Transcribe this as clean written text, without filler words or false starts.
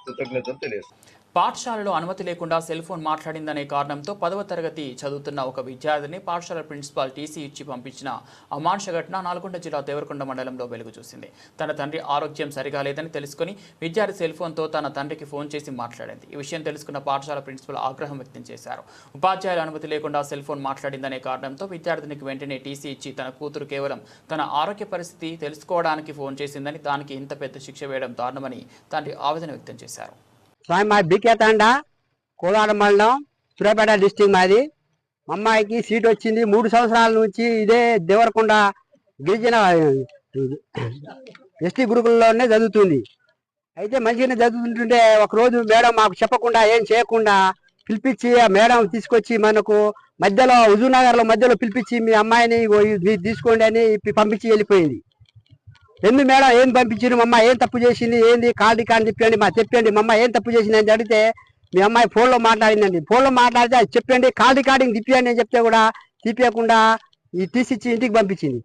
కృతజ్ఞతలు తెలియజేస్తున్నాను. పాఠశాలలో అనుమతి లేకుండా సెల్ ఫోన్ మాట్లాడిందనే కారణంతో 10వ తరగతి చదువుతున్న ఒక విద్యార్థిని పాఠశాల ప్రిన్సిపాల్ టీసీ ఇచ్చి పంపించిన అమానుష ఘటన నల్గొండ జిల్లా దేవరకొండ మండలంలో వెలుగు చూసింది. తన తండ్రి ఆరోగ్యం సరిగా లేదని తెలుసుకుని విద్యార్థి సెల్ ఫోన్తో తన తండ్రికి ఫోన్ చేసి మాట్లాడింది. ఈ విషయం తెలుసుకున్న పాఠశాల ప్రిన్సిపల్ ఆగ్రహం వ్యక్తం చేశారు. ఉపాధ్యాయుల అనుమతి లేకుండా సెల్ ఫోన్ మాట్లాడిందనే కారణంతో విద్యార్థినికి వెంటనే టీసీ ఇచ్చి తన కూతురు కేవలం తన ఆరోగ్య పరిస్థితి తెలుసుకోవడానికి ఫోన్ చేసిందని, దానికి ఇంత పెద్ద శిక్ష వేయడం దారుణమని తండ్రి ఆవేదన వ్యక్తం చేశారు. స్వామి మా బీకే తాండా కోలాడ మండలం సూర్యాపేట డిస్టిక్ మాది. మా అమ్మాయికి సీట్ వచ్చింది. 3 సంవత్సరాల నుంచి ఇదే దేవరకొండ గిరిజన ఎస్టీ గురుకులంలోనే చదువుతుంది. అయితే మంచిగానే చదువుతుంటుంటే ఒకరోజు మేడం మాకు చెప్పకుండా ఏం చేయకుండా పిలిపించి ఆ మేడం తీసుకొచ్చి మనకు మధ్యలో హుజూర్నగర్లో మధ్యలో పిలిపించి మీ అమ్మాయిని మీరు తీసుకోండి అని పంపించి వెళ్ళిపోయింది. ఎందు మేడం ఏం పంపించారు, మా అమ్మాయి ఏం తప్పు చేసింది, ఏంది కాదు కాని చెప్పండి మా చెప్పండి, మా అమ్మాయి ఏం తప్పు చేసింది అని అడిగితే మీ అమ్మాయి ఫోన్లో మాట్లాడిందండి. ఫోన్లో మాట్లాడితే అది చెప్పండి కాల్ రికార్డింగ్ తిప్పియండి అని చెప్తే కూడా తిప్పకుండా ఈ తీసిచ్చి ఇంటికి పంపించింది.